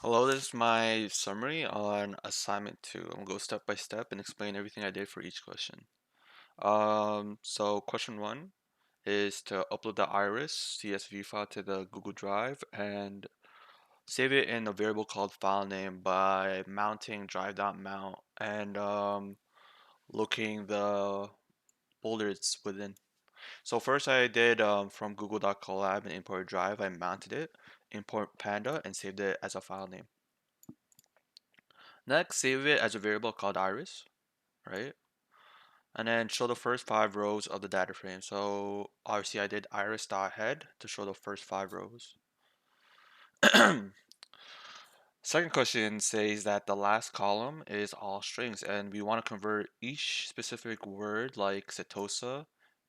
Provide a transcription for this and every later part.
Hello, this is my summary on assignment 2. I'm gonna go step by step and explain everything I did for each question. So question 1 is to upload the Iris CSV file to the Google Drive and save it in a variable called file name by mounting drive.mount and locating the folder it's within. So first I did from google.colab and import drive. I mounted it, import panda, and saved it as a file name. Next, save it as a variable called iris, right? And then show the first 5 rows of the data frame. So obviously I did iris.head to show the first 5 rows. Second question says that the last column is all strings and we want to convert each specific word like setosa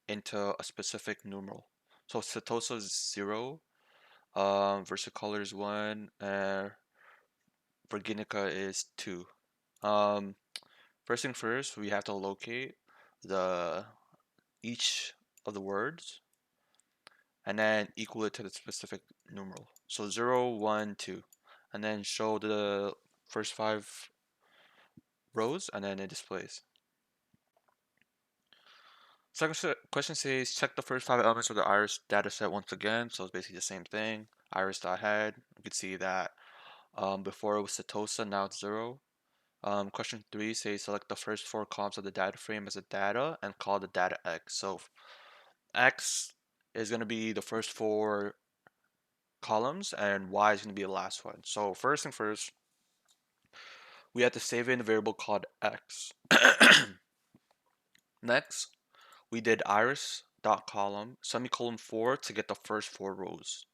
into a specific numeral. So setosa is 0, versicolor is 1, and virginica is 2. Um, First thing first, we have to locate the each of the words and then equal it to the specific numeral. So 0, 1, 2. And then show the first 5 rows and then it displays. Second question says check the first 5 elements of the iris dataset once again. So it's basically the same thing. Iris.head. You can see that before it was setosa, now it's 0. Question 3 says select the first 4 columns of the data frame as a data and call the data X. So X is going to be the first 4 columns and Y is going to be the last one. So first thing first, we have to save in a variable called X. Next, we did iris.column semicolon 4 to get the first 4 rows.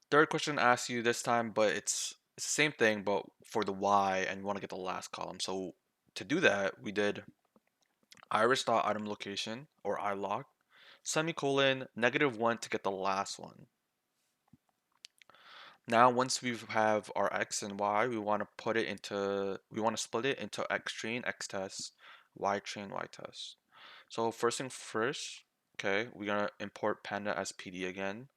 Third question asks you this time, but it's the same thing, but for the Y and you want to get the last column. So to do that, we did iris.item location or ilog semicolon -1 to get the last one. Now, once we have our x and y, we want to split it into x train, x test, y train, y test. So first thing first, okay, we're gonna import panda as PD again.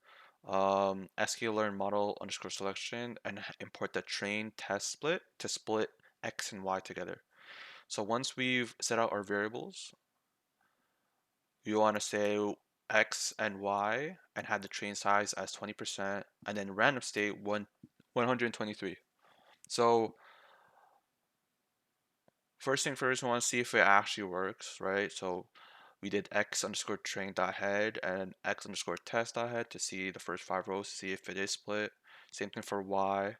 sklearn model underscore selection and import the train test split to split x and y together. So once we've set out our variables, you want to say x and y and have the train size as 20% and then random state 123. So first thing first, we want to see if it actually works, right? So we did x underscore train dot head and x underscore test dot head to see the first 5 rows to see if it is split. Same thing for y.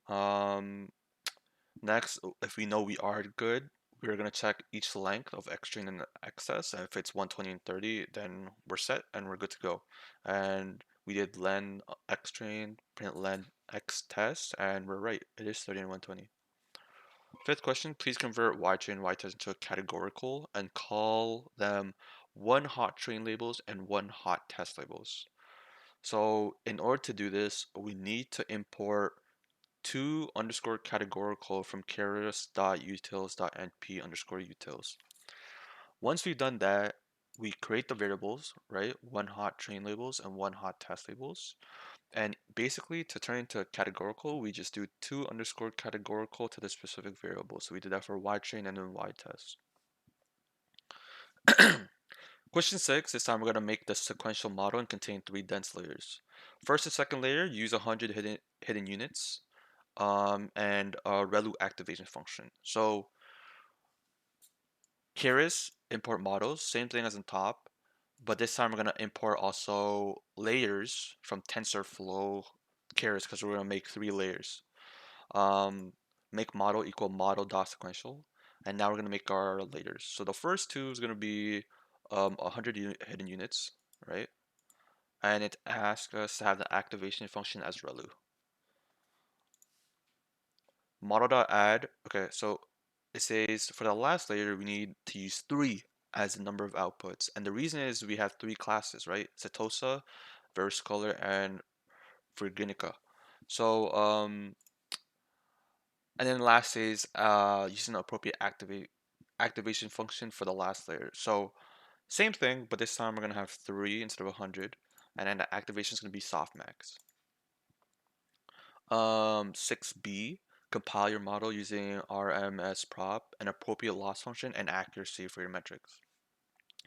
Um, Next, if we know we are good, we're gonna check each length of x train and x test, and if it's 120 and 30, then we're set and we're good to go. And we did len x train, print len x test, and we're right. It is 30 and 120. Fifth question, please convert y train y test into a categorical and call them one hot train labels and one hot test labels. So in order to do this, we need to import two underscore categorical from keras.utils.np underscore utils. Once we've done that, we create the variables, right? One hot train labels and one hot test labels. And basically, to turn into a categorical, we just do two underscore categorical to the specific variable. So we did that for y train and then y test. Question 6, this time we're going to make the sequential model and contain 3 dense layers. First and second layer, use 100 hidden units and a ReLU activation function. So Keras import models, same thing as in top, but this time we're going to import also layers from TensorFlow Keras because we're going to make 3 layers. Make model equal model dot sequential, and now we're going to make our layers. So the first two is going to be 100 hidden units, right? And it asks us to have the activation function as ReLU. Model.add, okay, so it says for the last layer, we need to use 3 as the number of outputs. And the reason is we have 3 classes, right? Setosa, versicolor, and virginica. So, and then last is using the appropriate activation function for the last layer. So same thing, but this time we're gonna have 3 instead of 100, and then the activation is gonna be softmax. 6B, compile your model using RMS prop, an appropriate loss function, and accuracy for your metrics.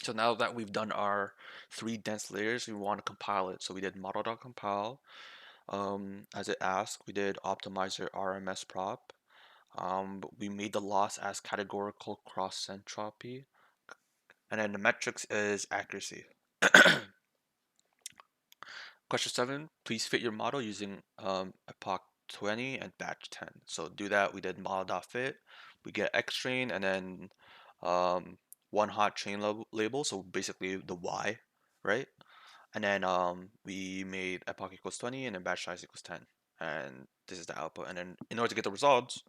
So now that we've done our three dense layers, we want to compile it. So we did model.compile. As it asked, we did optimizer RMS prop. We made the loss as categorical cross entropy. And then the metrics is accuracy. Question 7, please fit your model using epoch 20 and batch 10. So do that, we did model.fit, we get X train and then one hot train label, so basically the Y, right? And then we made epoch equals 20 and then batch size equals 10. And this is the output. And then in order to get the results,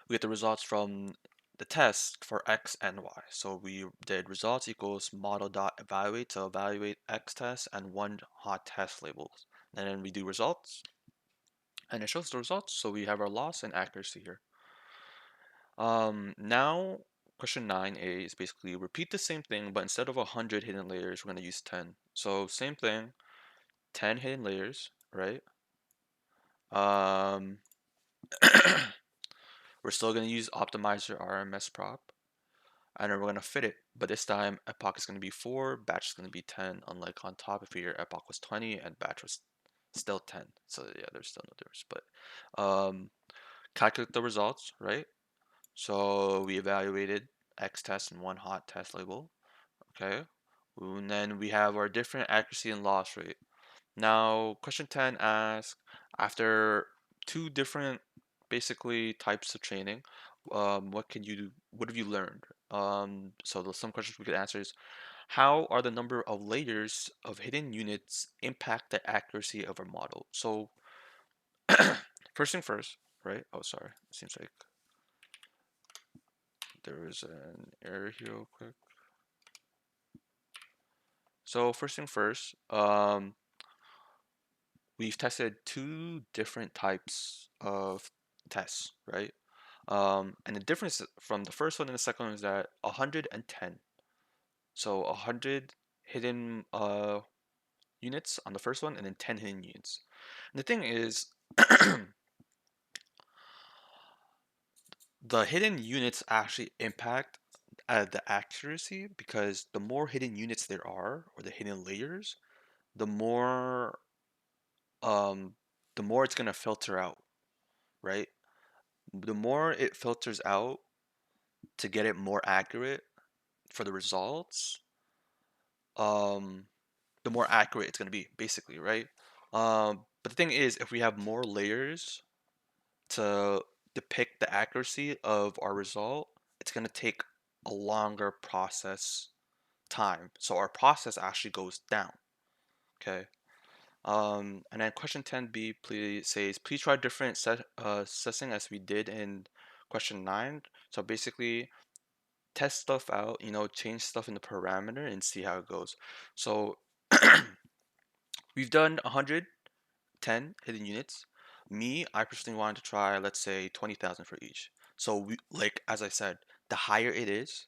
we get the results from the test for X and Y. So we did results equals model.evaluate to evaluate X test and one hot test labels. And then we do results and it shows the results. So we have our loss and accuracy here. Now question 9a is basically repeat the same thing, but instead of 100 hidden layers, we're going to use 10. So same thing, 10 hidden layers, right? Um, we're still going to use optimizer RMS prop. And then we're going to fit it, but this time epoch is going to be 4, batch is going to be 10, unlike on top if your epoch was 20 and batch was still 10. So yeah, there's still no difference, but calculate the results, right? So we evaluated X test and one hot test label, okay? And then we have our different accuracy and loss rate. Now, question 10 asks, after two different basically types of training, what have you learned? So some questions we could answer is, how are the number of layers of hidden units impact the accuracy of our model? So first thing first, right? Oh, sorry. It seems like there is an error here real quick. So first thing first, we've tested two different types of tests, right? And the difference from the first one and the second one is that 110. So 100 hidden units on the first one and then 10 hidden units. And the thing is, the hidden units actually impact the accuracy because the more hidden units there are, or the hidden layers, the more um, the more it's gonna filter out, right? The more it filters out to get it more accurate for the results, um, the more accurate it's going to be, basically, right? But the thing is, if we have more layers to depict the accuracy of our result, it's going to take a longer process time. So our process actually goes down. Okay. And then question 10b please says, please try different setting as we did in question 9. So basically, test stuff out, change stuff in the parameter and see how it goes. So we've done 110 hidden units. I personally wanted to try, let's say, 20,000 for each. So like as I said, the higher it is,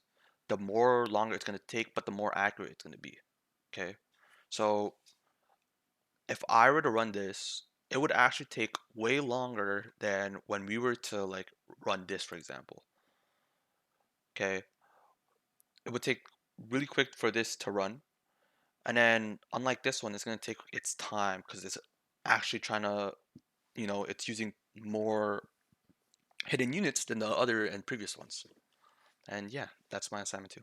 the more longer it's going to take, but the more accurate it's going to be. Okay. So if I were to run this, it would actually take way longer than when we were to like run this, for example. Okay. It would take really quick for this to run. And then, unlike this one, it's going to take its time because it's actually trying to, it's using more hidden units than the other and previous ones. And yeah, that's my assignment too.